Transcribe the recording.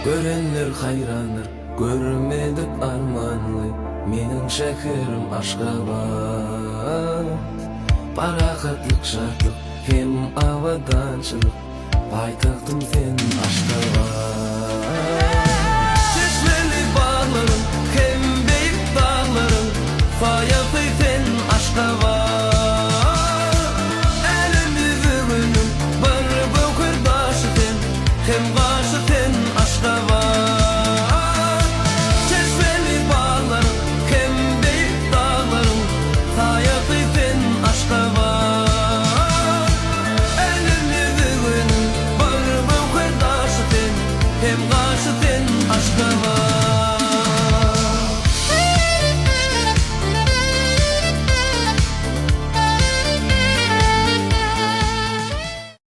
Görenler hayranır, görmedik armanlı. Menin şekerim Aşgabat. Parakatlık, şartlık, hem avadançılık. Paytahtım sen Aşgabat. Çeşmeli bağlarım, hem beyik dağlarım. Fayatı sen Aşgabat. Elimi bugünüm, bir bu kırdaşı sen. Hem başı sen Aşgabat. Çeşmeli bağlarım, hem beyik dağlarım. Fayatı sen Aşgabat. Elimi bugünüm, bir bu kırdaşı sen. Hem